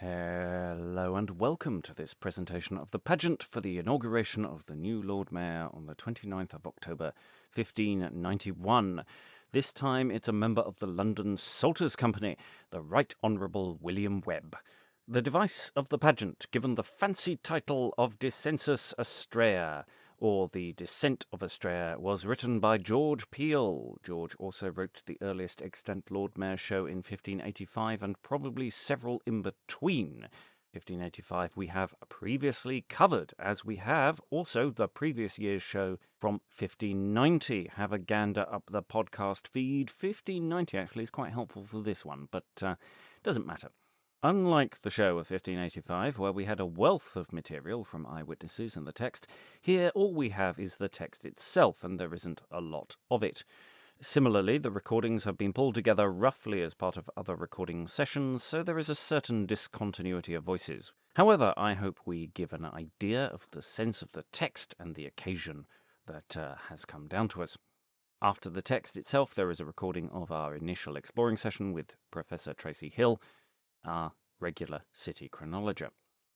Hello and welcome to this presentation of the pageant for the inauguration of the new Lord Mayor on the 29th of October 1591. This time it's a member of the London Salters Company, the Right Honourable William Webb. The device of the pageant, given the fancy title of Descensus Astraea, or The Descent of Astraea, was written by George Peele. George also wrote the earliest extant Lord Mayor show in 1585 and probably several in between. 1585 we have previously covered, as we have also the previous year's show from 1590. Have a gander up the podcast feed. 1590 actually is quite helpful for this one, but doesn't matter. Unlike the show of 1585, where we had a wealth of material from eyewitnesses and the text, here all we have is the text itself, and there isn't a lot of it. Similarly, the recordings have been pulled together roughly as part of other recording sessions, so there is a certain discontinuity of voices. However, I hope we give an idea of the sense of the text and the occasion that has come down to us. After the text itself, there is a recording of our initial exploring session with Professor Tracey Hill, our regular city chronologer.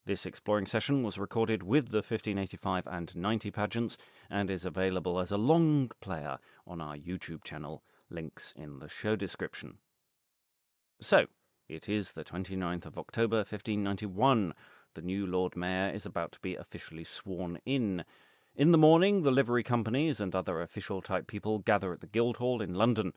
This exploring session was recorded with the 1585 and 90 pageants and is available as a long player on our YouTube channel, links in the show description. So, it is the 29th of October 1591. The new Lord Mayor is about to be officially sworn in. In the morning, the livery companies and other official-type people gather at the Guildhall in London.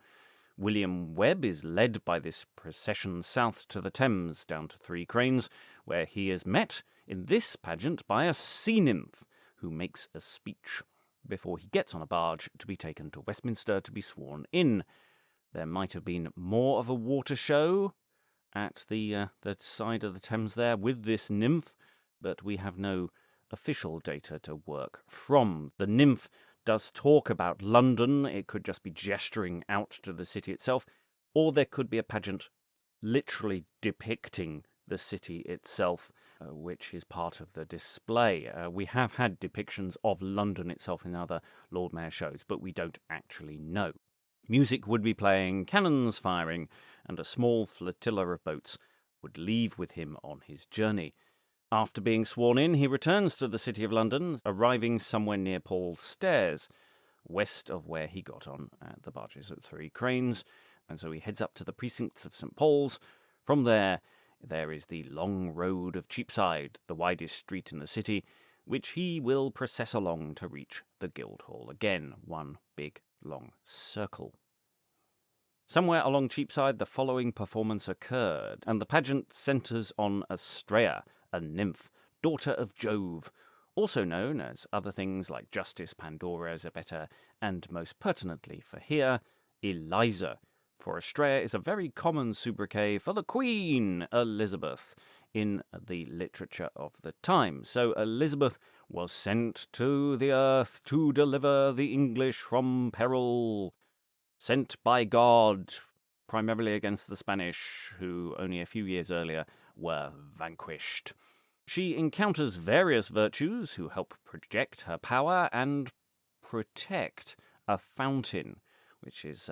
William Webb is led by this procession south to the Thames, down to Three Cranes, where he is met in this pageant by a sea nymph, who makes a speech, before he gets on a barge to be taken to Westminster to be sworn in. There might have been more of a water show at the side of the Thames there with this nymph, but we have no official data to work from. The nymph does talk about London. It could just be gesturing out to the city itself, or there could be a pageant literally depicting the city itself, which is part of the display. We have had depictions of London itself in other Lord Mayor shows, but we don't actually know. Music would be playing, cannons firing, and a small flotilla of boats would leave with him on his journey. After being sworn in, he returns to the City of London, arriving somewhere near Paul's Stairs, west of where he got on at the barges at Three Cranes, and so he heads up to the precincts of St. Paul's. From there is the long road of Cheapside, the widest street in the city, which he will process along to reach the Guildhall. Again, one big, long circle. Somewhere along Cheapside, the following performance occurred, and the pageant centres on Astraea, a nymph, daughter of Jove, also known as other things like Justice, Pandora, Zabetta, and most pertinently for here, Liza. For Astraea is a very common sobriquet for the Queen, Elizabeth, in the literature of the time. So Elizabeth was sent to the earth to deliver the English from peril, sent by God, primarily against the Spanish, who only a few years earlier were vanquished. She encounters various virtues who help project her power and protect a fountain, which is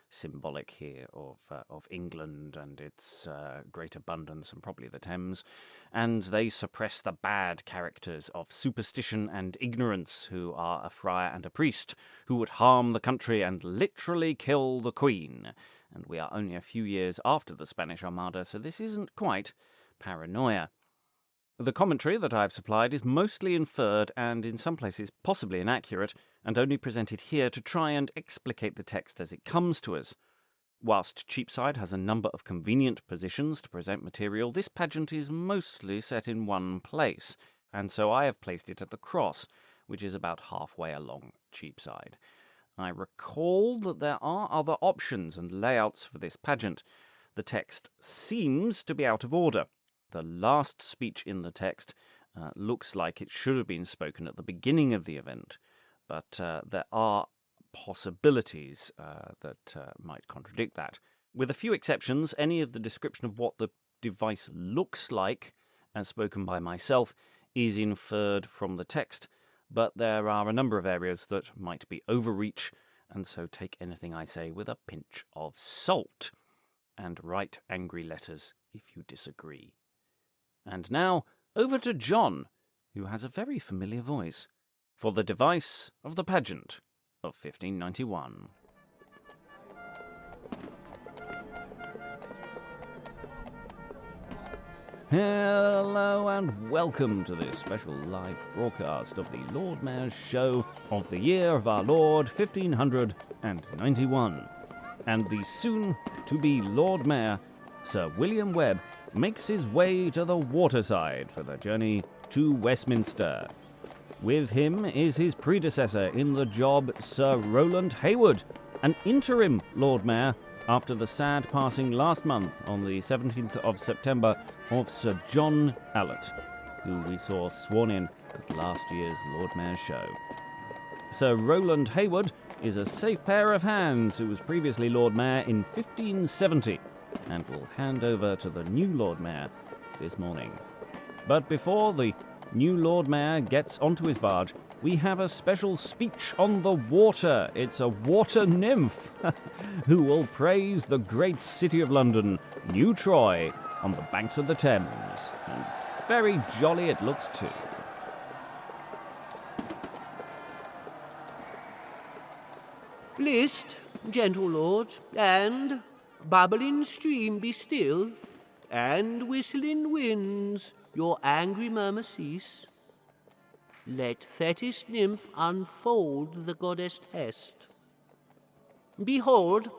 symbolic here of England and its great abundance, and probably the Thames. And they suppress the bad characters of superstition and ignorance, who are a friar and a priest, who would harm the country and literally kill the Queen. And we are only a few years after the Spanish Armada, so this isn't quite paranoia. The commentary that I have supplied is mostly inferred and in some places possibly inaccurate, and only presented here to try and explicate the text as it comes to us. Whilst Cheapside has a number of convenient positions to present material, this pageant is mostly set in one place, and so I have placed it at the cross, which is about halfway along Cheapside. I recall that there are other options and layouts for this pageant. The text seems to be out of order. The last speech in the text looks like it should have been spoken at the beginning of the event, but there are possibilities that might contradict that. With a few exceptions, any of the description of what the device looks like, as spoken by myself, is inferred from the text, but there are a number of areas that might be overreach, and so take anything I say with a pinch of salt, and write angry letters if you disagree. And now, over to John, who has a very familiar voice, for the device of the pageant of 1591. Hello and welcome to this special live broadcast of the Lord Mayor's Show of the year of our Lord 1591. And the soon-to-be Lord Mayor, Sir William Webb, makes his way to the waterside for the journey to Westminster. With him is his predecessor in the job, Sir Rowland Haywood, an interim Lord Mayor after the sad passing last month on the 17th of September of Sir John Allott, who we saw sworn in at last year's Lord Mayor's Show. Sir Rowland Haywood is a safe pair of hands who was previously Lord Mayor in 1570 and will hand over to the new Lord Mayor this morning. But before the new Lord Mayor gets onto his barge, we have a special speech on the water. It's a water nymph who will praise the great city of London, New Troy, on the banks of the Thames. And very jolly it looks too. List, gentle lords, and bubbling stream be still, and whistling winds your angry murmur cease. Let Thetis nymph unfold the goddess Hest. Behold,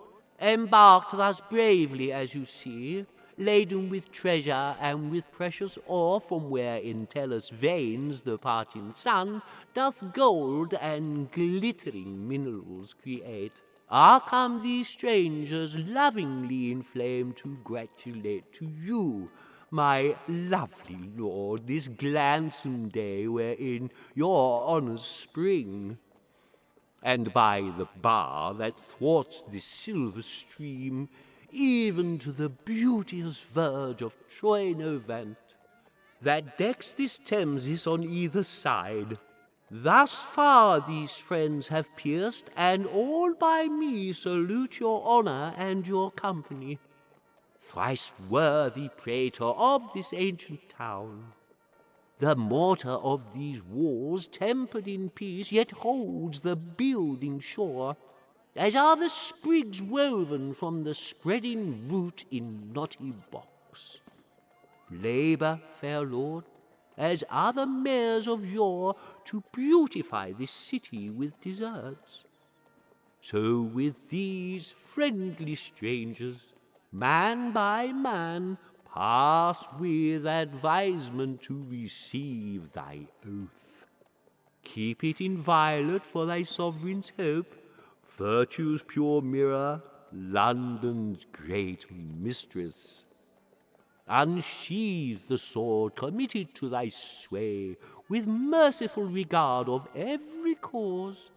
embarked thus bravely as you see, laden with treasure and with precious ore, from where in Tellus veins the parting sun doth gold and glittering minerals create, are come these strangers lovingly inflamed to gratulate to you, my lovely lord, this gladsome day wherein your honours spring. And by the bar that thwarts this silver stream, even to the beauteous verge of Troy Novant, that decks this Thamesis on either side, thus far these friends have pierced, and all by me salute your honour and your company. Thrice worthy praetor of this ancient town, the mortar of these walls, tempered in peace, yet holds the building sure, as are the sprigs woven from the spreading root in knotty box. Labour, fair lord, as are the mayors of yore, to beautify this city with deserts. So with these friendly strangers, man by man, pass with advisement to receive thy oath. Keep it inviolate for thy sovereign's hope, virtue's pure mirror, London's great mistress. Unsheathe the sword committed to thy sway, with merciful regard of every cause.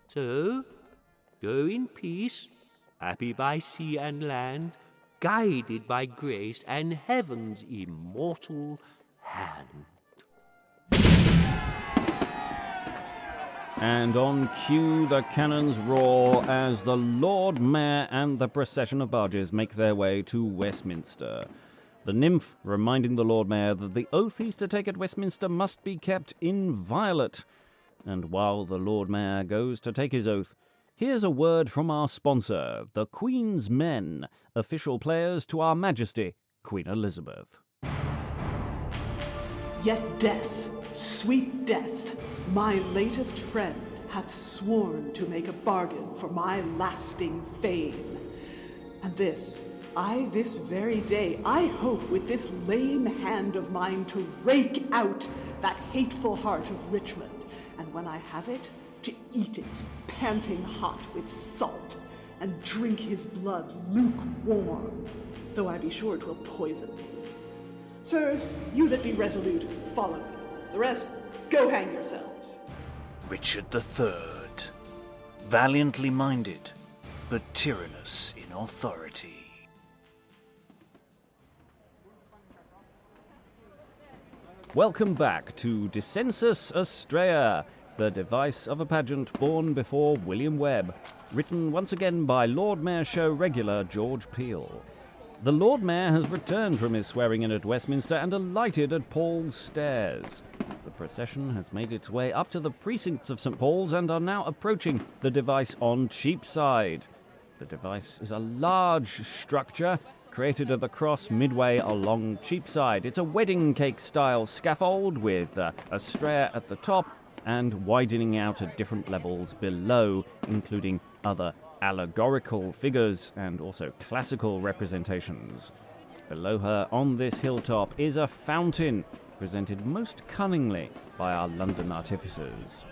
So, go in peace, happy by sea and land, guided by grace and heaven's immortal hand. And on cue the cannons roar as the Lord Mayor and the procession of barges make their way to Westminster. The nymph reminding the Lord Mayor that the oath he's to take at Westminster must be kept inviolate. And while the Lord Mayor goes to take his oath, here's a word from our sponsor, the Queen's Men, official players to Our Majesty, Queen Elizabeth. Yet death, sweet death, my latest friend, hath sworn to make a bargain for my lasting fame. And this very day, I hope with this lame hand of mine to rake out that hateful heart of Richmond, and when I have it, to eat it, panting hot with salt, and drink his blood lukewarm, though I be sure 'twill poison me. Sirs, you that be resolute, follow me. The rest, go hang yourselves. Richard III, valiantly minded, but tyrannous in authority. Welcome back to Descensus Astraea, the device of a pageant born before William Webb, written once again by Lord Mayor's Show regular George Peele. The Lord Mayor has returned from his swearing-in at Westminster and alighted at Paul's Stairs. The procession has made its way up to the precincts of St. Paul's and are now approaching the device on Cheapside. The device is a large structure created at the cross midway along Cheapside. It's a wedding cake-style scaffold with Astraea at the top and widening out at different levels below, including other allegorical figures and also classical representations. Below her on this hilltop is a fountain, presented most cunningly by our London artificers.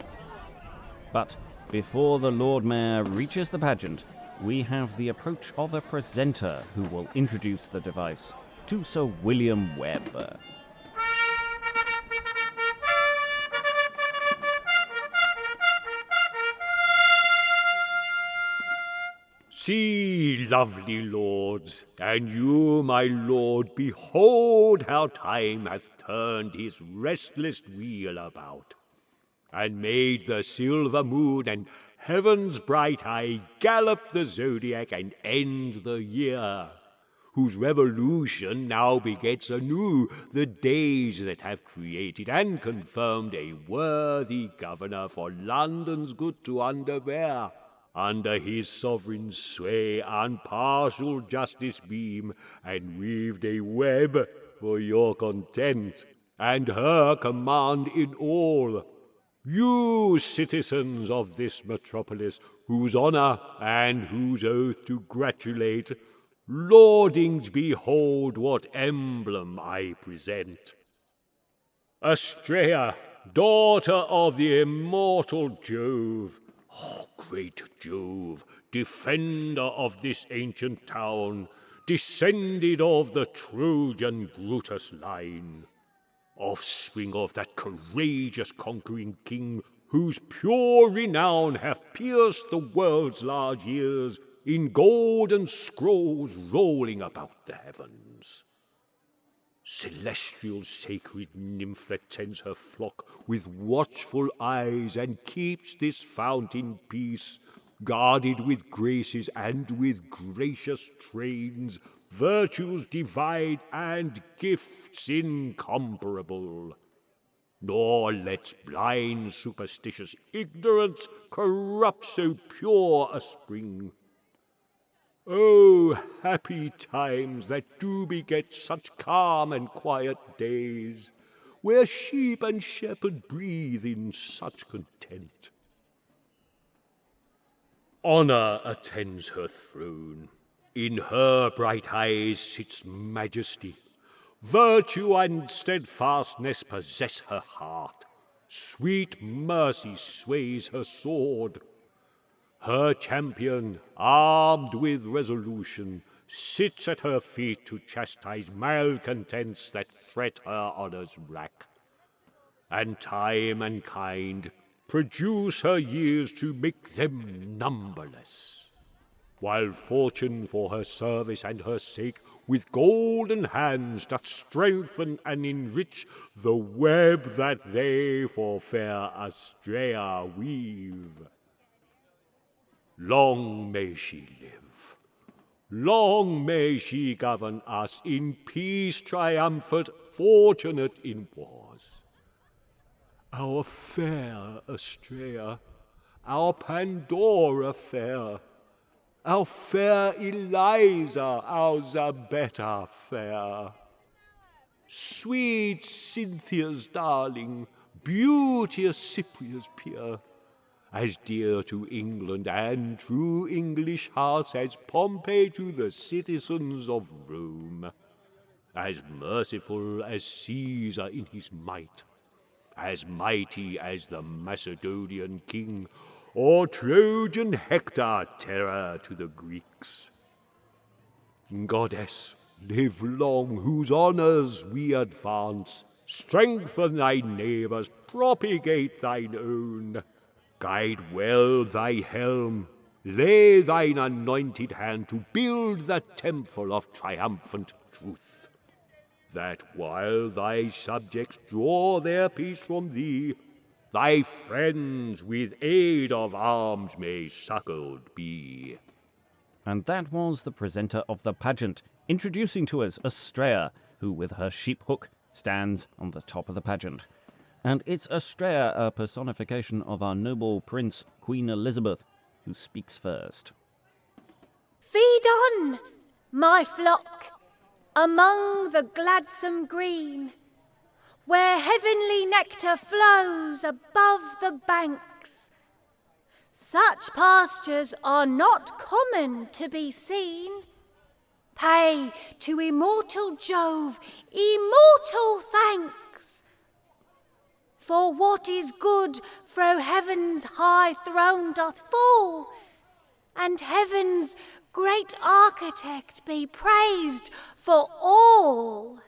But before the Lord Mayor reaches the pageant, we have the approach of a presenter who will introduce the device to Sir William Webb. See, lovely lords, and you, my lord, behold how time hath turned his restless wheel about, and made the silver moon and heaven's bright eye gallop the zodiac and end the year, whose revolution now begets anew the days that have created and confirmed a worthy governor for London's good to underbear. Under his sovereign sway impartial justice beam, and weaved a web for your content, and her command in all. You citizens of this metropolis, whose honour and whose oath to gratulate, lordings, behold what emblem I present. Astraea, daughter of the immortal Jove, oh, great Jove, defender of this ancient town, descended of the Trojan Brutus line, offspring of that courageous conquering king, whose pure renown hath pierced the world's large ears in golden scrolls rolling about the heavens. Celestial sacred nymph that tends her flock with watchful eyes and keeps this fount in peace, guarded with graces and with gracious trains, virtues divine and gifts incomparable. Nor lets blind superstitious ignorance corrupt so pure a spring. Oh, happy times that do beget such calm and quiet days, where sheep and shepherd breathe in such content. Honour attends her throne, in her bright eyes sits majesty, virtue and steadfastness possess her heart, sweet mercy sways her sword. Her champion, armed with resolution, sits at her feet to chastise malcontents that fret her honour's rack. And time and kind produce her years to make them numberless, while fortune for her service and her sake with golden hands doth strengthen and enrich the web that they for fair Astraea weave. Long may she live, long may she govern us in peace triumphant, fortunate in wars. Our fair Astraea, our Pandora fair, our fair Eliza, our Zabetta fair, sweet Cynthia's darling, beauteous Cypria's peer, as dear to England and true English hearts as Pompey to the citizens of Rome, as merciful as Caesar in his might, as mighty as the Macedonian king, or Trojan Hector, terror to the Greeks. Goddess, live long, whose honours we advance, strengthen thy neighbours, propagate thine own. Guide well thy helm, lay thine anointed hand to build the temple of triumphant truth, that while thy subjects draw their peace from thee, thy friends with aid of arms may succoured be. And that was the presenter of the pageant, introducing to us Astraea, who with her sheep hook stands on the top of the pageant. And it's Astraea, a personification of our noble prince, Queen Elizabeth, who speaks first. Feed on, my flock, among the gladsome green, where heavenly nectar flows above the banks. Such pastures are not common to be seen. Pay to immortal Jove immortal thanks. For what is good fro heaven's high throne doth fall, and heaven's great architect be praised for all.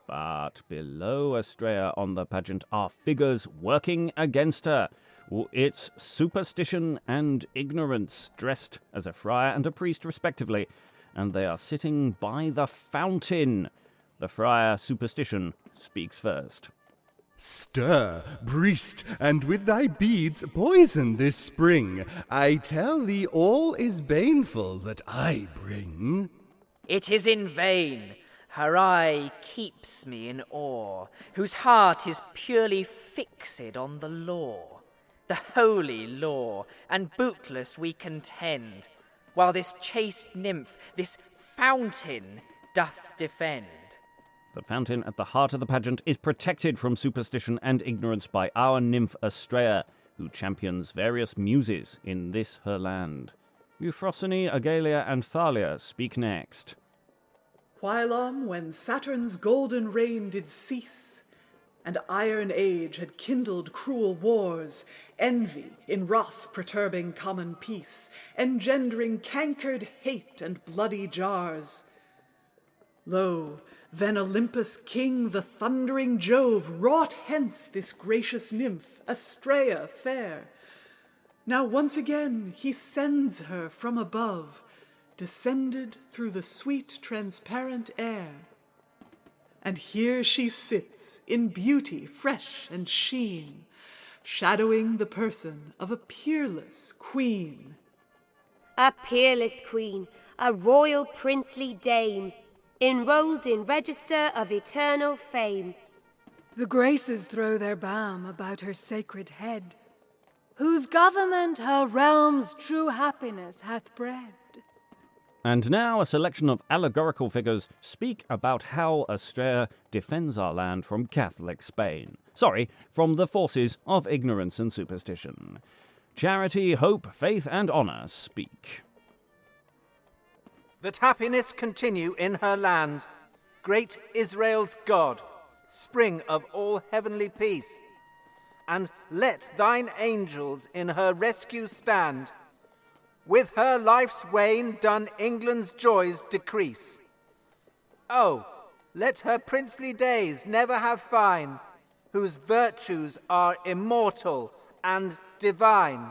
But below Astraea on the pageant are figures working against her. It's superstition and ignorance, dressed as a friar and a priest respectively, and they are sitting by the fountain. The friar Superstition speaks first. Stir, priest, and with thy beads poison this spring. I tell thee all is baneful that I bring. It is in vain. Her eye keeps me in awe, whose heart is purely fixed on the law, the holy law, and bootless we contend, while this chaste nymph, this fountain, doth defend. The fountain at the heart of the pageant is protected from superstition and ignorance by our nymph Astraea, who champions various muses in this her land. Euphrosyne, Agalia, and Thalia speak next. Whilom when Saturn's golden reign did cease, and iron age had kindled cruel wars, envy in wrath perturbing common peace, engendering cankered hate and bloody jars. Lo, then Olympus' king, the thundering Jove, wrought hence this gracious nymph, Astraea fair. Now once again he sends her from above, descended through the sweet transparent air. And here she sits in beauty fresh and sheen, shadowing the person of a peerless queen. A peerless queen, a royal princely dame, enrolled in register of eternal fame. The Graces throw their balm about her sacred head, whose government her realm's true happiness hath bred. And now a selection of allegorical figures speak about how Astraea defends our land from Catholic Spain. From the forces of ignorance and superstition. Charity, hope, faith, and honour speak. That happiness continue in her land, great Israel's God, spring of all heavenly peace. And let thine angels in her rescue stand. With her life's wane done England's joys decrease. Oh, let her princely days never have fine, whose virtues are immortal and divine.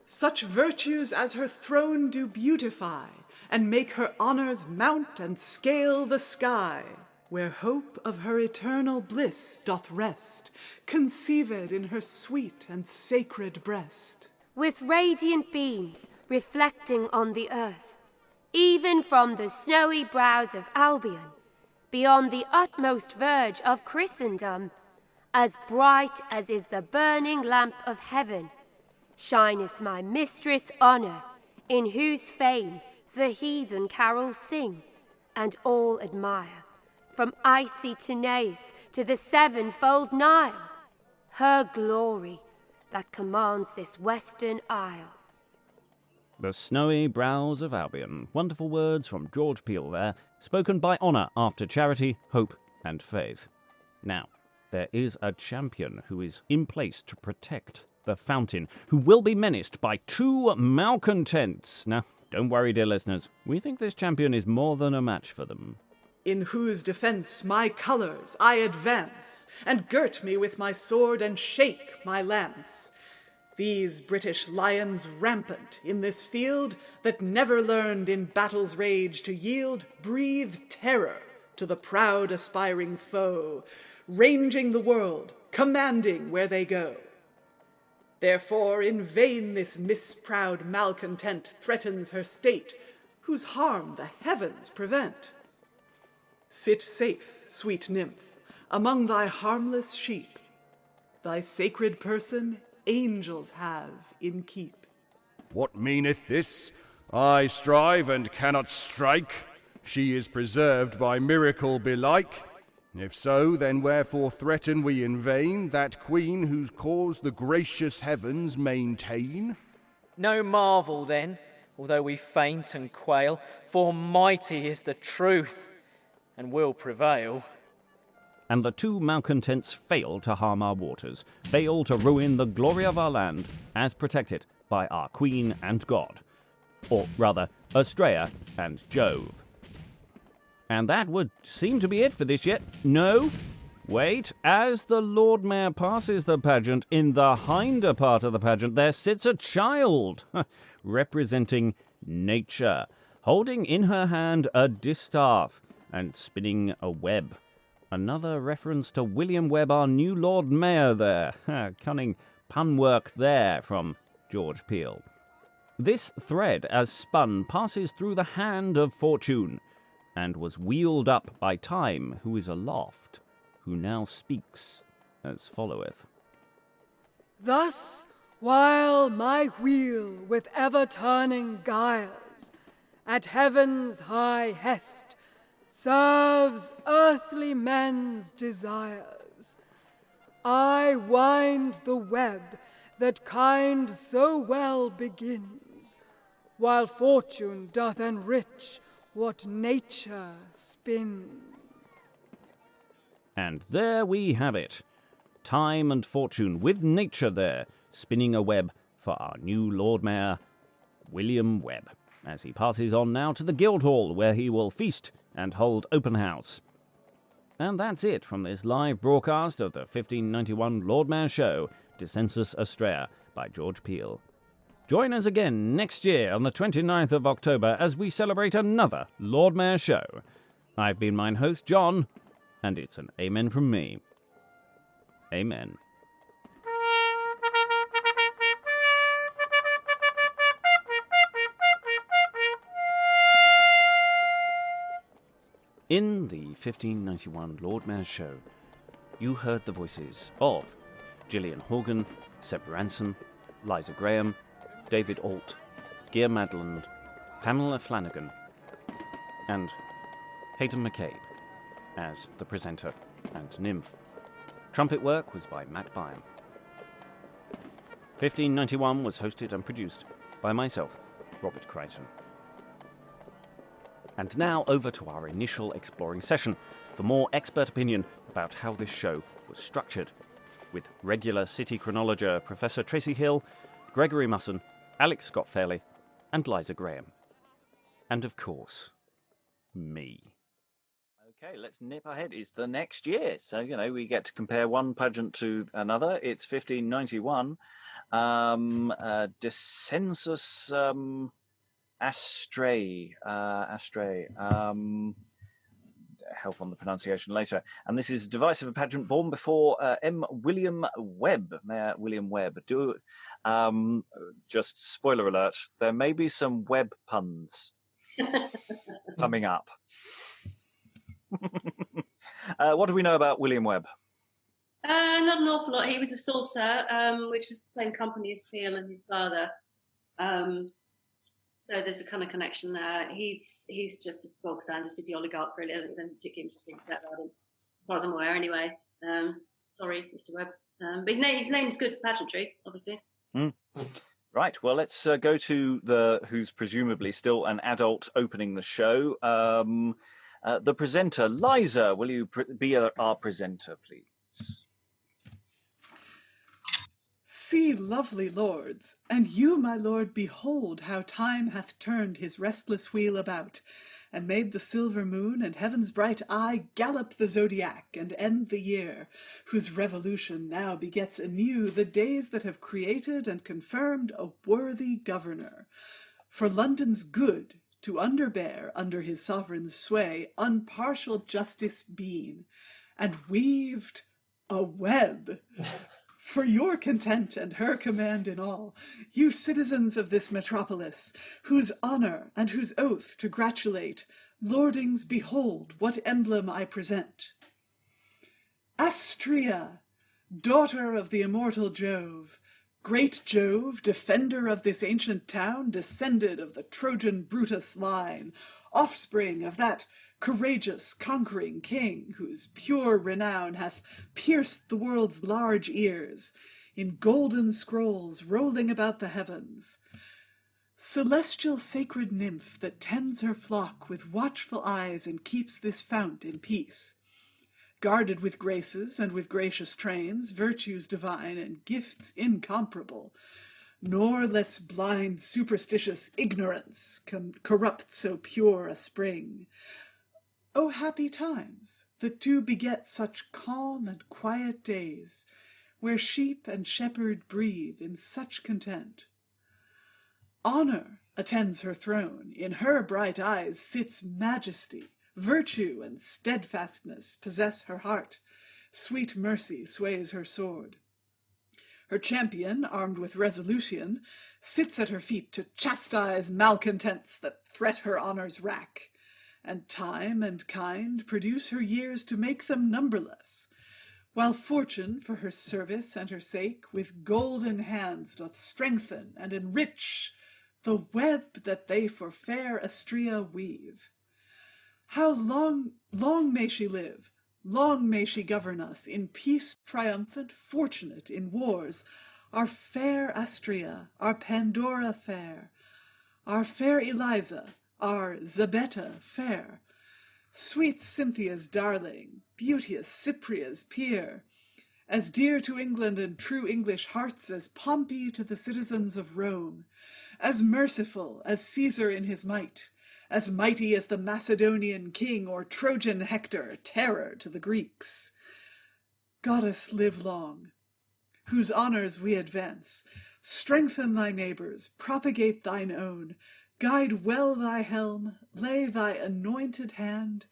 Such virtues as her throne do beautify, and make her honours mount and scale the sky, where hope of her eternal bliss doth rest, conceived in her sweet and sacred breast. With radiant beams reflecting on the earth, even from the snowy brows of Albion, beyond the utmost verge of Christendom, as bright as is the burning lamp of heaven, shineth my mistress Honour, in whose fame the heathen carols sing, and all admire, from icy Tanais to the sevenfold Nile, her glory that commands this western isle. The snowy brows of Albion. Wonderful words from George Peele there, spoken by honour after charity, hope, and faith. Now, there is a champion who is in place to protect the fountain, who will be menaced by two malcontents. Now, don't worry, dear listeners. We think this champion is more than a match for them. In whose defence my colours I advance, and girt me with my sword and shake my lance. These British lions rampant in this field, that never learned in battle's rage to yield, breathe terror to the proud aspiring foe, ranging the world, commanding where they go. Therefore in vain this misproud malcontent threatens her state, whose harm the heavens prevent. Sit safe, sweet nymph, among thy harmless sheep. Thy sacred person angels have in keep. What meaneth this? I strive and cannot strike. She is preserved by miracle belike. If so, then wherefore threaten we in vain that queen whose cause the gracious heavens maintain? No marvel then, although we faint and quail, for mighty is the truth, and will prevail. And the two malcontents fail to harm our waters, fail to ruin the glory of our land, as protected by our Queen and God. Or rather, Astraea and Jove. And that would seem to be it for this yet. No, wait, as the Lord Mayor passes the pageant, in the hinder part of the pageant there sits a child, representing nature, holding in her hand a distaff and spinning a web. Another reference to William Webb, our new Lord Mayor there. Cunning pun work there from George Peele. This thread, as spun, passes through the hand of fortune, and was wheeled up by time, who is aloft, who now speaks as followeth. Thus, while my wheel with ever-turning gyres at heaven's high hest serves earthly men's desires, I wind the web that kind so well begins, while fortune doth enrich what nature spins. And there we have it. Time and fortune, with nature there, spinning a web for our new Lord Mayor, William Webb, as he passes on now to the Guildhall, where he will feast and hold open house. And that's it from this live broadcast of the 1591 Lord Mayor Show, Descensus Astraea, by George Peele. Join us again next year on the 29th of October as we celebrate another Lord Mayor Show. I've been mine host, John, and it's an amen from me. Amen. In the 1591 Lord Mayor Show, you heard the voices of Gillian Horgan, Seb Ransom, Liza Graham, David Alt, Gear Madland, Pamela Flanagan, and Hayden McCabe as the presenter and nymph. Trumpet work was by Matt Byam. 1591 was hosted and produced by myself, Robert Crighton. And now over to our initial exploring session for more expert opinion about how this show was structured, with regular city chronologer Professor Tracey Hill, Gregory Musson, Alex Scott Fairley, and Liza Graham. And of course, me. Okay, let's nip ahead. It's the next year. So, we get to compare one pageant to another. It's 1591. Descensus Astraea. Help on the pronunciation later. And this is a device of a pageant born before M. William Webb, Mayor William Webb. Just spoiler alert, there may be some web puns coming up. What do we know about William Webb? Not an awful lot. He was a sorter, which was the same company as Peele and his father. So there's a kind of connection there. He's just a bog standard city oligarch, really. I don't think there's anything particularly interesting to say about him, as far as I'm aware, anyway. Sorry, Mr. Webb. But his name's good for pageantry, obviously. Right. Well, let's go to who's presumably still an adult opening the show. The presenter, Liza. Will you be our presenter, please? See, lovely lords, and you, my lord, behold how time hath turned his restless wheel about, and made the silver moon and heaven's bright eye gallop the zodiac and end the year, whose revolution now begets anew the days that have created and confirmed a worthy governor. For London's good to underbear under his sovereign's sway unpartial justice been, and weaved a web For your content and her command in all, you citizens of this metropolis, whose honour and whose oath to gratulate, lordings, behold what emblem I present. Astraea, daughter of the immortal Jove, great Jove, defender of this ancient town, descended of the Trojan Brutus line, offspring of that courageous, conquering king, whose pure renown hath pierced the world's large ears, in golden scrolls rolling about the heavens. Celestial sacred nymph that tends her flock with watchful eyes and keeps this fount in peace. Guarded with graces and with gracious trains, virtues divine and gifts incomparable, nor lets blind superstitious ignorance corrupt so pure a spring. O happy times, that do beget such calm and quiet days, where sheep and shepherd breathe in such content. Honour attends her throne, in her bright eyes sits majesty, virtue and steadfastness possess her heart, sweet mercy sways her sword. Her champion, armed with resolution, sits at her feet to chastise malcontents that threat her honour's rack, and time and kind produce her years to make them numberless, while fortune for her service and her sake with golden hands doth strengthen and enrich the web that they for fair Astraea weave. How long may she live, long may she govern us, in peace triumphant, fortunate in wars, our fair Astraea, our Pandora fair, our fair Liza, our Zabetta fair, sweet Cynthia's darling, beauteous Cypria's peer, as dear to England and true English hearts as Pompey to the citizens of Rome, as merciful as Caesar in his might, as mighty as the Macedonian king or Trojan Hector, terror to the Greeks. Goddess, live long, whose honours we advance, strengthen thy neighbours, propagate thine own, guide well thy helm, lay thy anointed hand,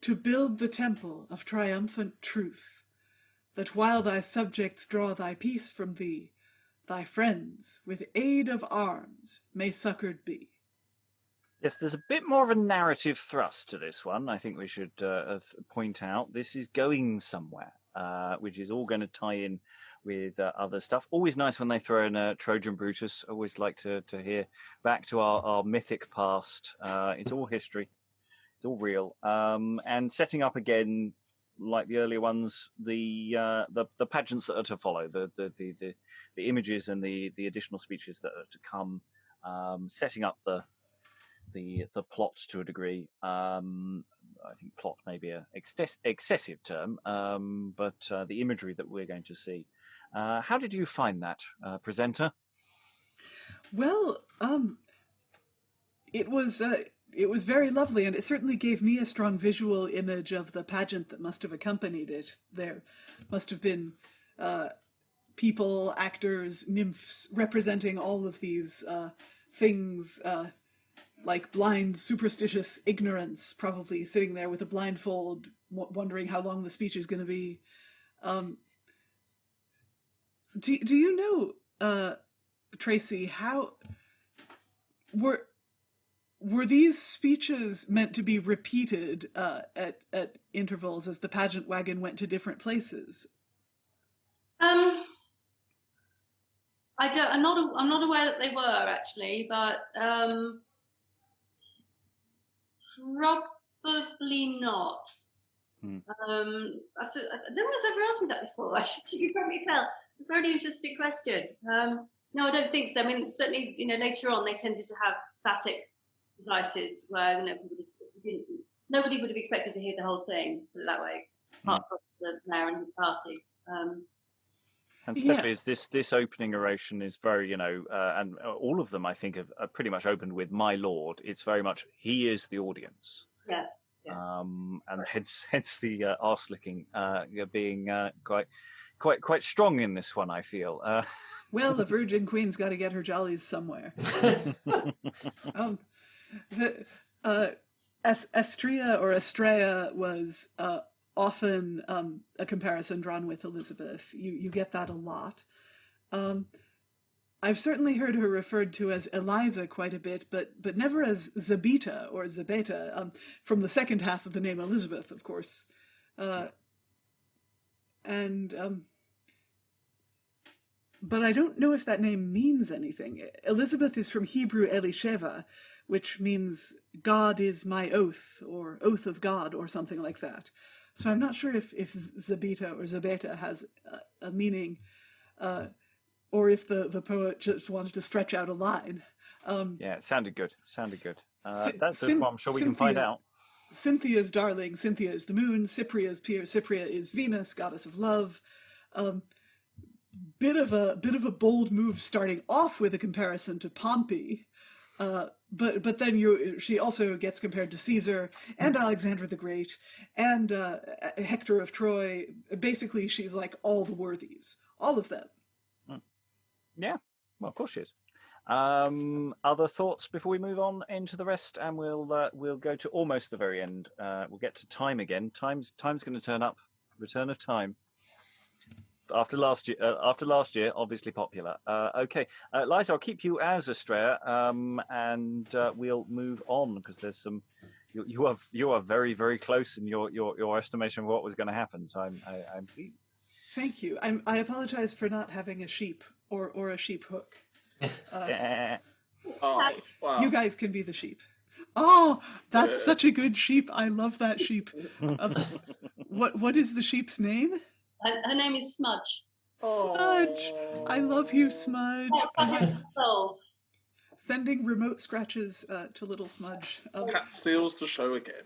to build the temple of triumphant truth, that while thy subjects draw thy peace from thee, thy friends, with aid of arms, may succoured be. Yes, there's a bit more of a narrative thrust to this one. I think we should point out this is going somewhere, which is all going to tie in with other stuff. Always nice when they throw in a Trojan Brutus. Always like to hear back to our mythic past. It's all history. It's all real. And setting up again, like the earlier ones, the pageants that are to follow, the images and the additional speeches that are to come, setting up the plot to a degree. I think plot may be an excessive term, but the imagery that we're going to see. How did you find that, presenter? Well, it was very lovely, and it certainly gave me a strong visual image of the pageant that must have accompanied it. There must have been people, actors, nymphs representing all of these things, like blind, superstitious ignorance, probably sitting there with a blindfold, wondering how long the speech is going to be. Do you know, Tracey, how were these speeches meant to be repeated at intervals as the pageant wagon went to different places? I'm not aware that they were actually, but probably not. No one's ever asked me that before. You can probably tell. A very interesting question. No, I don't think so. I mean, certainly, later on they tended to have static devices where nobody would have expected to hear the whole thing, so that way, apart from the mayor and his party. And especially as this opening oration is very, and all of them I think have pretty much opened with "My Lord." It's very much he is the audience. Yeah. And hence the arse licking being quite strong in this one, I feel. Well, the Virgin Queen's got to get her jollies somewhere. Astraea was often a comparison drawn with Elizabeth. You get that a lot. I've certainly heard her referred to as Eliza quite a bit, but never as Zabeta or Zabeta, from the second half of the name Elizabeth, of course. But I don't know if that name means anything. Elizabeth is from Hebrew Elisheva, which means God is my oath, or oath of God, or something like that. So I'm not sure if Zabeta or Zabeta has a meaning, or if the poet just wanted to stretch out a line. Yeah, it sounded good. That's what I'm sure we can find out. Cynthia's darling. Cynthia is the moon. Cypria's peer. Cypria is Venus, goddess of love. Bit of a bold move starting off with a comparison to Pompey, but then she also gets compared to Caesar and Alexander the Great and Hector of Troy. Basically, she's like all the worthies, all of them. Yeah, well, of course she is. Other thoughts before we move on into the rest, and we'll go to almost the very end. We'll get to time again. Time's going to turn up. Return of time. After last year, obviously popular. Okay, Liza, I'll keep you as Astraea, and we'll move on because there's some. You are very, very close in your estimation of what was going to happen. So I'm pleased. Thank you. I apologize for not having a sheep or a sheep hook. Wow. You guys can be the sheep. Oh, that's such a good sheep. I love that sheep. What is the sheep's name? Her name is Smudge. Smudge! I love you, Smudge. Sending remote scratches to little Smudge. Cat steals the show again.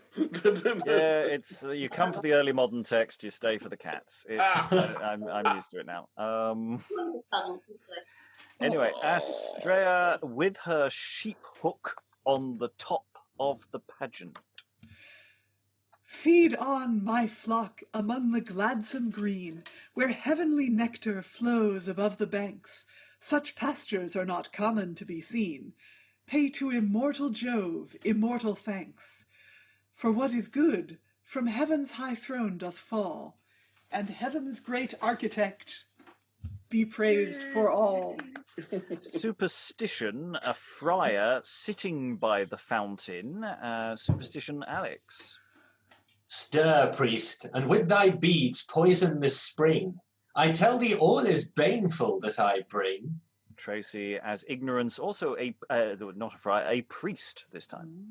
Yeah, it's you come for the early modern text, you stay for the cats. I'm used to it now. Anyway, Astraea with her sheep hook on the top of the pageant. Feed on, my flock, among the gladsome green, where heavenly nectar flows above the banks. Such pastures are not common to be seen. Pay to immortal Jove immortal thanks. For what is good from heaven's high throne doth fall, and heaven's great architect be praised for all. Superstition, a friar sitting by the fountain. Superstition, Alex. Stir, priest, and with thy beads poison this spring. I tell thee all is baneful that I bring. Tracey as ignorance, also not a friar, a priest this time.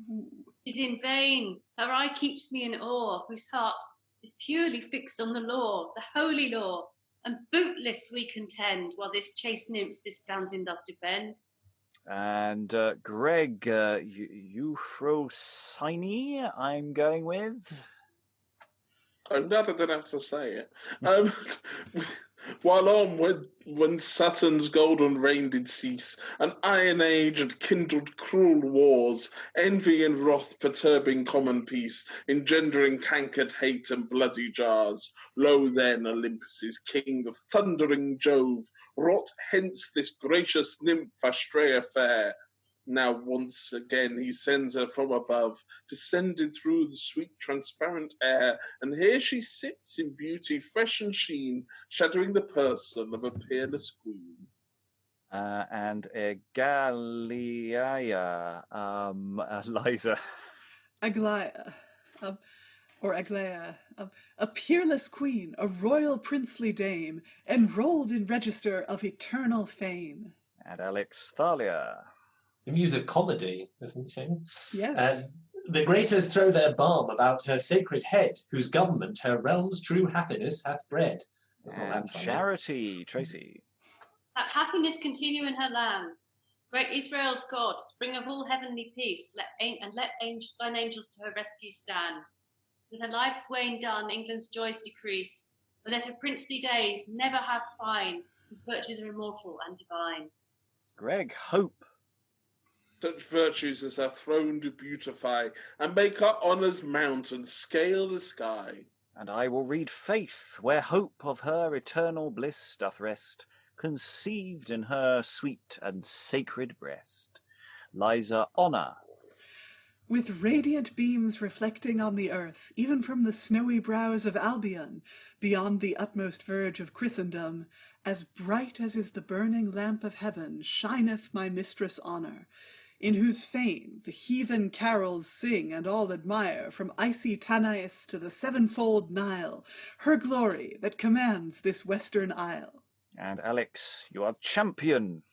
It is in vain. Her eye keeps me in awe, whose heart is purely fixed on the law, the holy law, and bootless we contend, while this chaste nymph this fountain doth defend. And Greg, Euphrosyne, I'm going with. I'm glad I didn't have to say it. While on when Saturn's golden reign did cease, an iron age had kindled cruel wars, envy and wrath perturbing common peace, engendering cankered hate and bloody jars. Lo then, Olympus' king, the thundering Jove, wrought hence this gracious nymph Astraea fair. Now once again he sends her from above, descended through the sweet transparent air, and here she sits in beauty fresh and sheen, shadowing the person of a peerless queen. And Egalia, Liza. Aglaia, or Aglaia, a peerless queen, a royal princely dame, enrolled in register of eternal fame. And Alex, Thalia. The muse of comedy, isn't she? Yes. The graces throw their balm about her sacred head, whose government her realm's true happiness hath bred. And Charity, Tracey. That happiness continue in her land. Great Israel's God, spring of all heavenly peace, let thine angels to her rescue stand. With her life's wane done, England's joys decrease, but let her princely days never have fine, whose virtues are immortal and divine. Greg, Hope. Such virtues as her throne do beautify, and make her honours mount and scale the sky. And I will read Faith, where hope of her eternal bliss doth rest, conceived in her sweet and sacred breast. Liza, Honour. With radiant beams reflecting on the earth, even from the snowy brows of Albion, beyond the utmost verge of Christendom, as bright as is the burning lamp of heaven, shineth my mistress Honour, in whose fame the heathen carols sing and all admire, from icy Tanais to the sevenfold Nile, her glory that commands this western isle. And Alex, you are champion.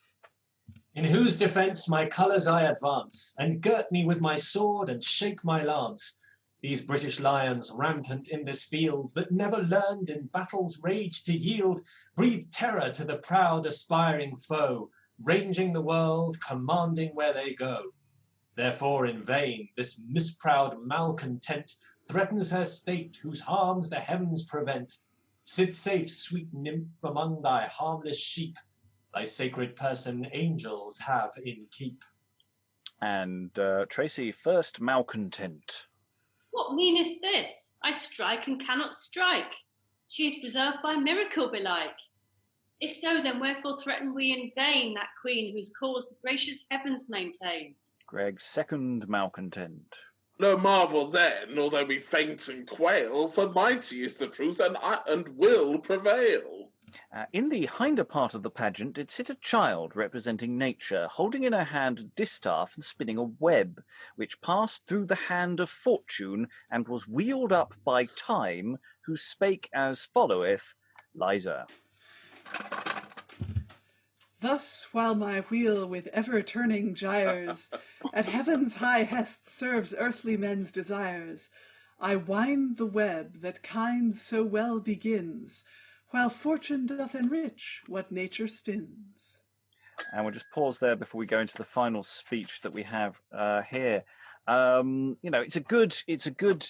In whose defence my colours I advance, and girt me with my sword and shake my lance. These British lions rampant in this field, that never learned in battle's rage to yield, breathe terror to the proud aspiring foe, ranging the world, commanding where they go. Therefore in vain this misproud malcontent threatens her state, whose harms the heavens prevent. Sit safe, sweet nymph, among thy harmless sheep, thy sacred person angels have in keep. And Tracy, first malcontent. What meaneth this? I strike and cannot strike. She is preserved by miracle belike. If so, then wherefore threaten we in vain that queen whose cause the gracious heavens maintain? Greg, second malcontent. No marvel then, although we faint and quail, for mighty is the truth and will prevail. In the hinder part of the pageant did sit a child representing nature, holding in her hand a distaff and spinning a web, which passed through the hand of fortune and was wheeled up by time, who spake as followeth, Liza. Thus, while my wheel with ever-turning gyres at heaven's high hest serves earthly men's desires, I wind the web that kind so well begins, while fortune doth enrich what nature spins. And we'll just pause there before we go into the final speech that we have here. It's a good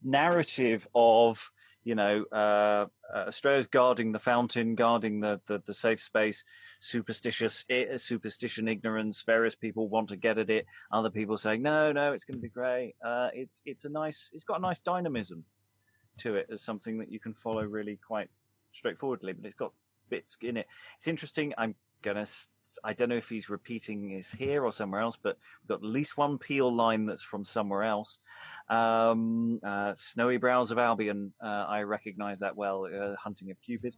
narrative of, Astraea's guarding the fountain, guarding the safe space, superstition, ignorance. Various people want to get at it. Other people saying, no, it's going to be great. It's got a nice dynamism to it as something that you can follow really quite straightforwardly, but it's got bits in it. It's interesting. I don't know if he's repeating this here or somewhere else, but we've got at least one Peele line that's from somewhere else. Snowy Brows of Albion, I recognise that well, Hunting of Cupid.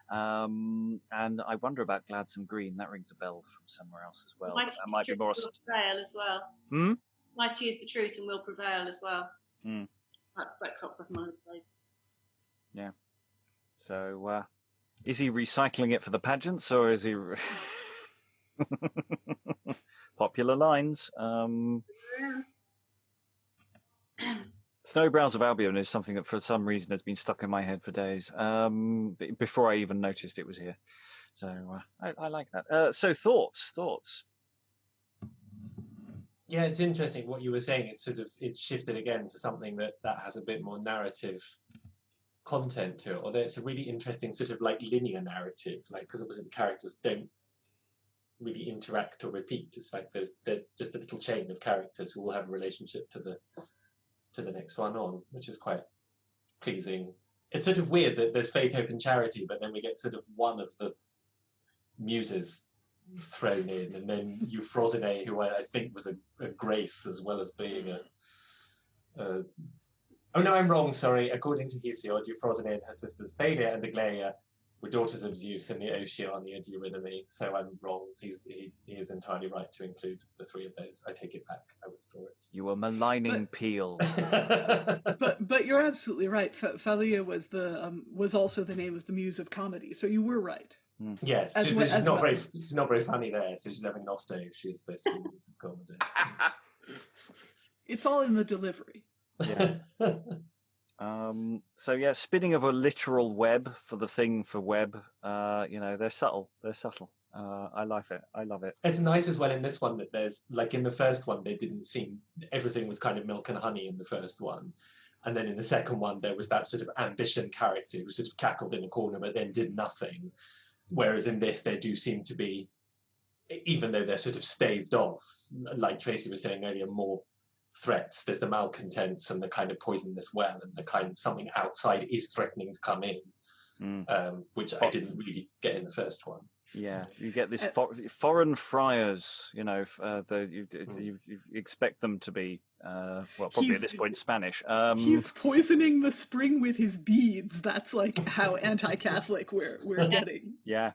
And I wonder about Gladsome Green, that rings a bell from somewhere else as well. That might be more prevail as well. Mighty is the truth and will prevail as well. That crops up in one of the plays. Yeah. So, is he recycling it for the pageants, or is he... Popular lines. Snowy Brows of Albion is something that for some reason has been stuck in my head for days, before I even noticed it was here. So I like that. So thoughts? Yeah, it's interesting what you were saying. It's shifted again to something that has a bit more narrative content to it, although it's a really interesting sort of like linear narrative, like, because obviously the characters don't really interact or repeat. It's like they're just a little chain of characters who all have a relationship to the next one on, which is quite pleasing. It's sort of weird that there's faith, hope and charity, but then we get sort of one of the muses thrown in, and then Euphrosyne, who I think was a grace as well as being a oh no, I'm wrong, sorry. According to Hesiod, Euphrosyne and her sisters Thalia and Aglaia were daughters of Zeus and the Oceania and Eurydice, so I'm wrong. He is entirely right to include the three of those. I take it back. I withdraw it. You were maligning Peele. But you're absolutely right. Thalia was also the name of the muse of comedy, so you were right. Yes, she's not very funny there, so she's having an off day if she's supposed to be a muse of comedy. It's all in the delivery. Yeah. So yeah, spinning of a literal web for the thing for web. They're subtle. I love it. It's nice as well in this one that there's, like in the first one, they didn't seem, everything was kind of milk and honey in the first one. And then in the second one, there was that sort of ambition character who sort of cackled in a corner but then did nothing. Whereas in this, there do seem to be, even though they're sort of staved off, like Tracy was saying earlier, more threats. There's the malcontents and the kind of poisonous well, and the kind of something outside is threatening to come in. which I didn't really get in the first one. Yeah, you get this foreign friars. You know, you expect them to be probably at this point Spanish. He's poisoning the spring with his beads. That's like how anti-Catholic we're getting. Yeah.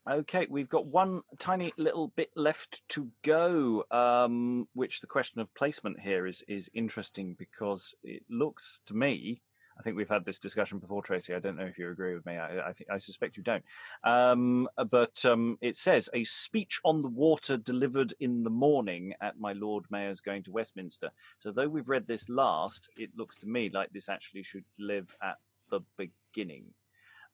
Okay, we've got one tiny little bit left to go, which the question of placement here is interesting because it looks to me, I think we've had this discussion before, Tracy. I don't know if you agree with me. I suspect you don't. But it says, a speech on the water delivered in the morning at my Lord Mayor's going to Westminster. So though we've read this last, it looks to me like this actually should live at the beginning.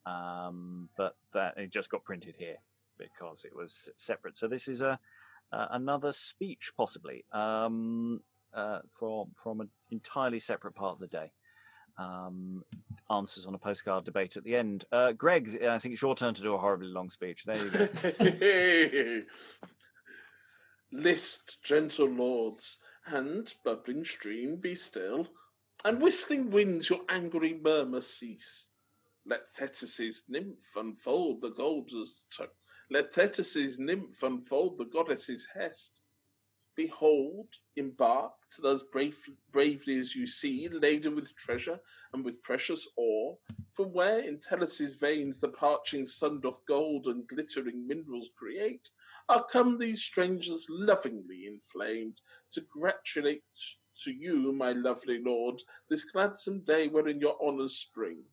But that it just got printed here because it was separate. So this is another speech, possibly, from an entirely separate part of the day. Answers on a postcard debate at the end. Greg, I think it's your turn to do a horribly long speech. There you go. List, gentle lords, and bubbling stream be still, and whistling winds your angry murmur cease. Let Thetis' nymph unfold the goddess's hest. Behold, embarked thus bravely as you see, laden with treasure and with precious ore, for where in Tellus' veins the parching sun doth gold and glittering minerals create, are come these strangers lovingly inflamed, to gratulate to you, my lovely lord, this gladsome day wherein your honours spring.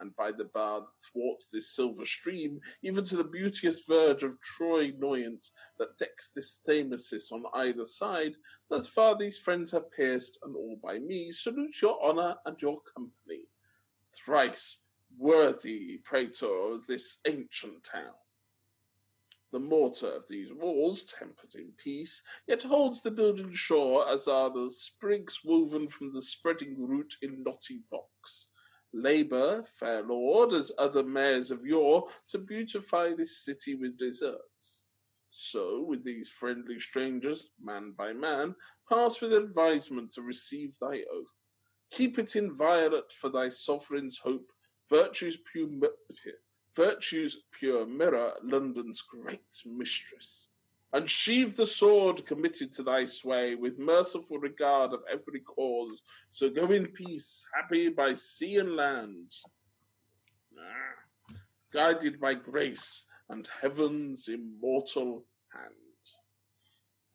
And by the bar that thwarts this silver stream, even to the beauteous verge of Troy Noyant, that decks this Thamesis on either side, thus far these friends have pierced, and all by me salute your honour and your company. Thrice worthy praetor of this ancient town. The mortar of these walls, tempered in peace, yet holds the building sure, as are the sprigs woven from the spreading root in knotty box. Labour, fair lord, as other mayors of yore, to beautify this city with deserts. So, with these friendly strangers, man by man, pass with advisement to receive thy oath. Keep it inviolate for thy sovereign's hope, virtue's pure mirror, London's great mistress. And sheathe the sword committed to thy sway, with merciful regard of every cause. So go in peace, happy by sea and land, guided by grace and heaven's immortal hand.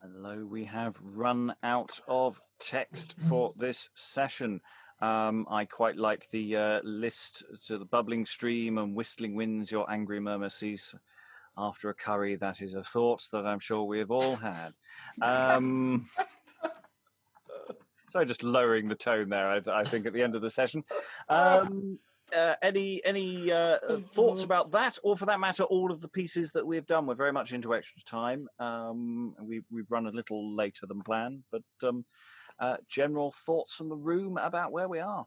And lo, we have run out of text for this session. I quite like the list to the bubbling stream and whistling winds your angry murmur cease. After a curry, that is a thought that I'm sure we have all had. Sorry, just lowering the tone there, I think, at the end of the session. Any thoughts about that, or for that matter, all of the pieces that we've done? We're very much into extra time. We've run a little later than planned, but general thoughts from the room about where we are?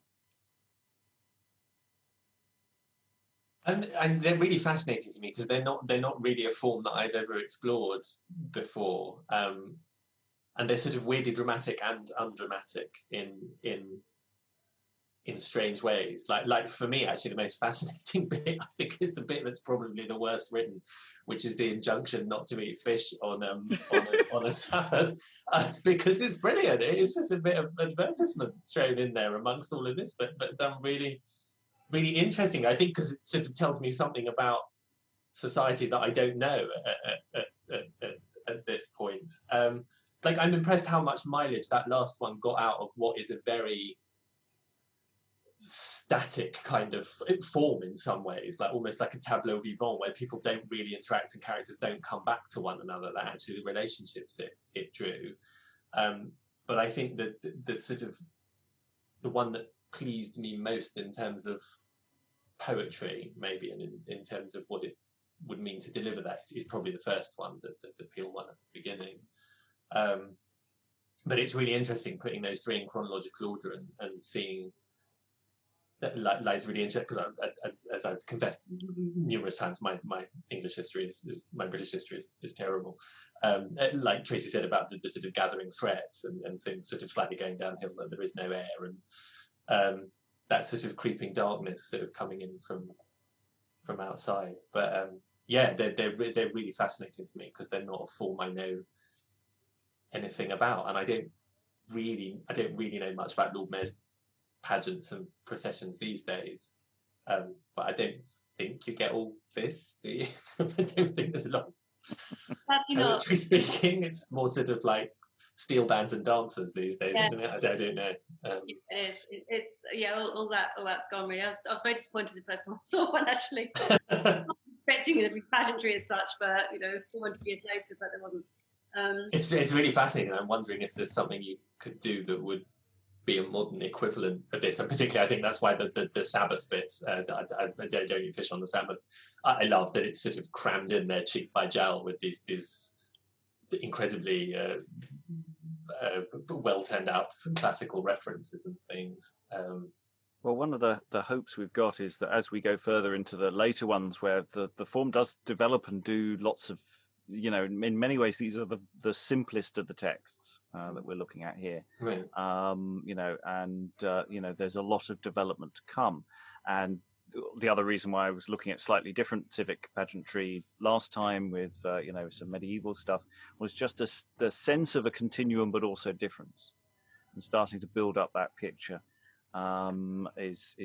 And they're really fascinating to me because they're not really a form that I've ever explored before, and they're sort of weirdly dramatic and undramatic in strange ways. Like for me, actually, the most fascinating bit I think is the bit that's probably the worst written, which is the injunction not to eat fish on a Sabbath, because it's brilliant. It's just a bit of advertisement thrown in there amongst all of this, but done really. Really interesting, I think, because it sort of tells me something about society that I don't know at this point. Like, I'm impressed how much mileage that last one got out of what is a very static kind of form in some ways, like almost like a tableau vivant where people don't really interact and characters don't come back to one another. That actually the relationships it drew. But I think that the sort of the one that pleased me most in terms of poetry, maybe, and in terms of what it would mean to deliver that is probably the first one, the Peele one at the beginning. But it's really interesting putting those three in chronological order and seeing that Liza really interesting, because as I've confessed numerous times, my English history is my British history is terrible. Like Tracy said about the sort of gathering threat and things sort of slightly going downhill, that there is no air, and that sort of creeping darkness sort of coming in from outside. But yeah, they're really fascinating to me because they're not a form I know anything about, and I don't really know much about Lord Mayor's pageants and processions these days. But I don't think you get all this, do you? I don't think there's a lot of poetry speaking. It's more sort of like steel bands and dancers these days, isn't it? I don't know. It's all that's gone really. I was very disappointed the first time I saw one, actually. Expecting it to be pageantry as such, but 400 years later, but there wasn't. It's really fascinating. I'm wondering if there's something you could do that would be a modern equivalent of this, and particularly I think that's why the Sabbath bit, I don't eat fish on the Sabbath, I love that it's sort of crammed in there cheek by jowl with these incredibly well turned out classical references and things. Well, one of the hopes we've got is that as we go further into the later ones, where the form does develop and do lots of, in many ways, these are the simplest of the texts that we're looking at here. Right. There's a lot of development to come. And the other reason why I was looking at slightly different civic pageantry last time with, some medieval stuff was just the sense of a continuum, but also difference, and starting to build up that picture is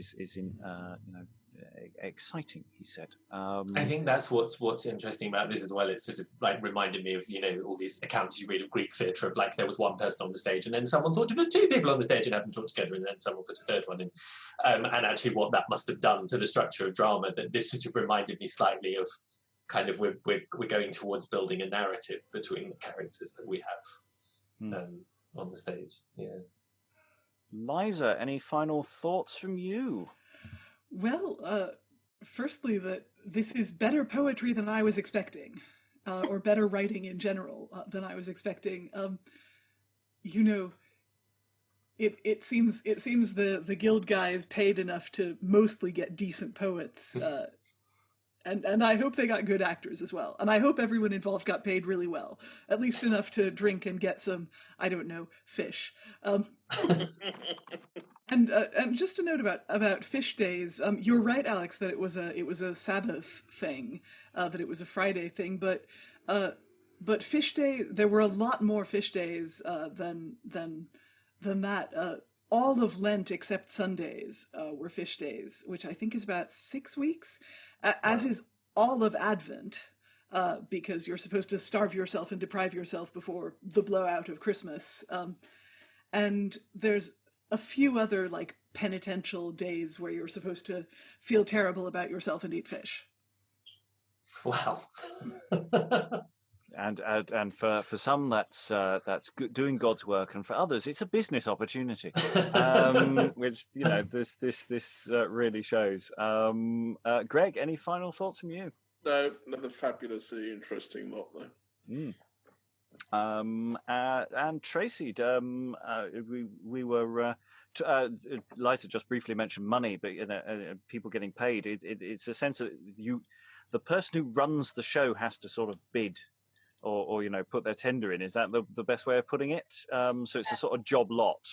exciting, he said. I think that's what's interesting about this as well. It's sort of like reminded me of all these accounts you read of Greek theatre of like there was one person on the stage and then someone thought to put two people on the stage and have them talk together and then someone put a third one in, and actually what that must have done to the structure of drama. That this sort of reminded me slightly of kind of we're going towards building a narrative between the characters that we have on the stage. Yeah. Liza, any final thoughts from you? Well, firstly, that this is better poetry than I was expecting, or better writing in general than I was expecting. It seems the guild guys paid enough to mostly get decent poets, and I hope they got good actors as well. And I hope everyone involved got paid really well, at least enough to drink and get some, I don't know, fish. And just a note about fish days. You're right, Alex, that it was a Sabbath thing, that it was a Friday thing. But fish day, there were a lot more fish days than that. All of Lent except Sundays were fish days, which I think is about 6 weeks, as is all of Advent, because you're supposed to starve yourself and deprive yourself before the blowout of Christmas. And there's a few other like penitential days where you're supposed to feel terrible about yourself and eat fish. Wow. And for some that's doing God's work, and for others it's a business opportunity, which this really shows. Greg, any final thoughts from you? No, another fabulously interesting lot though. And Tracey, we were Liza just briefly mentioned money, but people getting paid. It's a sense that the person who runs the show has to sort of bid or put their tender in. Is that the best way of putting it? So it's a sort of job lot.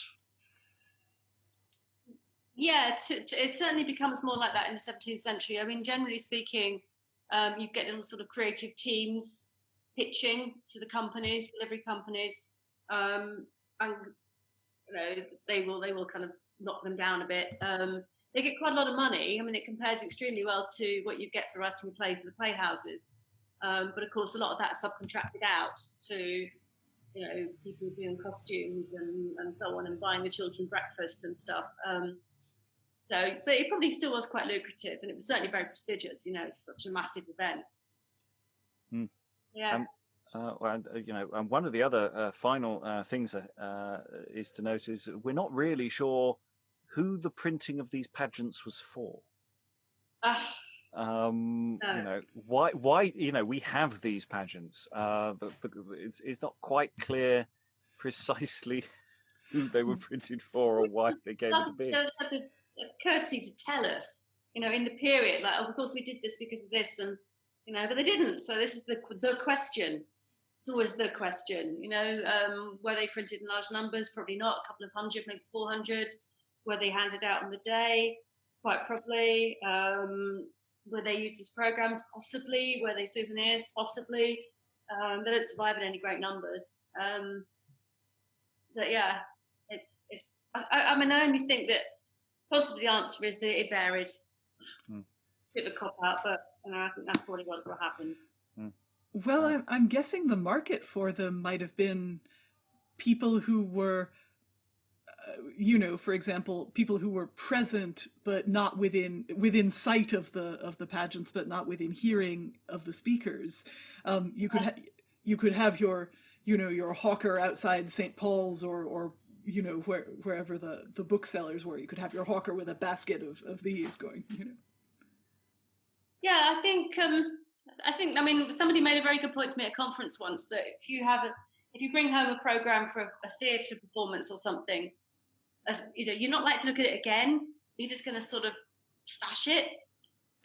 Yeah, it certainly becomes more like that in the 17th century. I mean, generally speaking, you get little sort of creative teams pitching to the companies, delivery companies, and they will kind of knock them down a bit. They get quite a lot of money. I mean, it compares extremely well to what you get for writing a play for the playhouses. But of course, a lot of that is subcontracted out to people doing costumes and so on, and buying the children breakfast and stuff. But it probably still was quite lucrative, and it was certainly very prestigious. It's such a massive event. Yeah. And one of the other final things is to note is we're not really sure who the printing of these pageants was for. No. Why we have these pageants. It's not quite clear precisely who they were printed for or why they gave it a bid. They had the courtesy to tell us, in the period, like, of course we did this because of this, and but they didn't. So this is the question. It's always the question. Were they printed in large numbers? Probably not. A couple of hundred, maybe 400. Were they handed out on the day? Quite probably. Were they used as programs? Possibly. Were they souvenirs? Possibly. They don't survive in any great numbers. But yeah, it's. I mean, I only think that possibly the answer is that it varied. Bit of a cop out, but I think that's probably what happened. Well, I'm guessing the market for them might have been people who were, for example, people who were present but not within sight of the pageants, but not within hearing of the speakers. You could have your hawker outside St. Paul's or wherever the booksellers were. You could have your hawker with a basket of these going. Yeah, I think. I mean, somebody made a very good point to me at a conference once that if you bring home a program for a theatre performance or something, you're not likely to look at it again. You're just going to sort of stash it,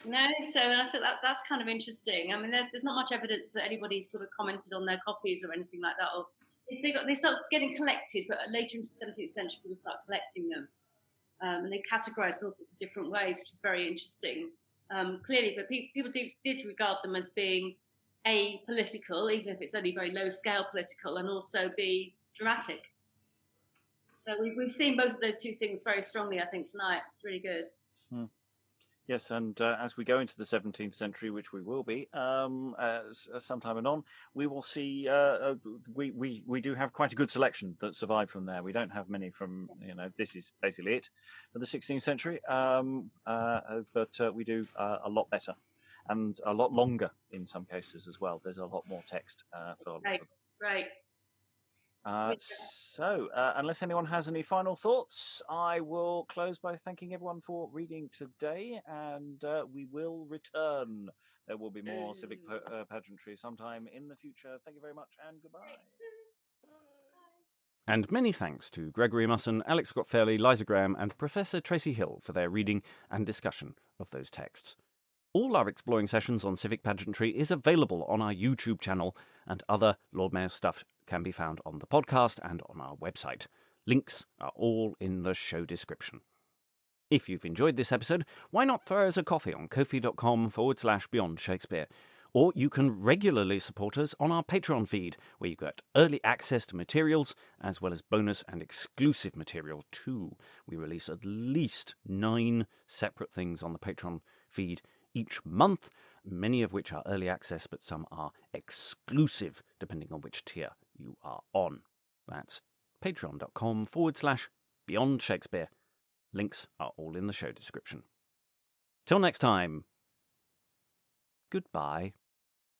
So I think that's kind of interesting. I mean, there's not much evidence that anybody sort of commented on their copies or anything like that. Or they start getting collected, but later into the 17th century, people start collecting them, and they categorised in all sorts of different ways, which is very interesting. Clearly, but people did regard them as being A, political, even if it's only very low scale political, and also B, dramatic. So we've seen both of those two things very strongly, I think, tonight. It's really good. Yes, and as we go into the 17th century, which we will be sometime anon, we will see we do have quite a good selection that survived from there. We don't have many from, this is basically it for the 16th century, but we do a lot better and a lot longer in some cases as well. There's a lot more text for Right. So, unless anyone has any final thoughts, I will close by thanking everyone for reading today, and we will return. There will be more civic pageantry sometime in the future. Thank you very much, and goodbye. And many thanks to Gregory Musson, Alex Scott Fairley, Liza Graham, and Professor Tracey Hill for their reading and discussion of those texts. All our exploring sessions on civic pageantry is available on our YouTube channel, and other Lord Mayor stuff can be found on the podcast and on our website. Links are all in the show description. If you've enjoyed this episode, why not throw us a coffee on ko-fi.com/Beyond Shakespeare? Or you can regularly support us on our Patreon feed, where you get early access to materials, as well as bonus and exclusive material too. We release at least 9 separate things on the Patreon feed each month, many of which are early access, but some are exclusive, depending on which tier you are on. That's patreon.com/Beyond Shakespeare. Links are all in the show description. Till next time, goodbye.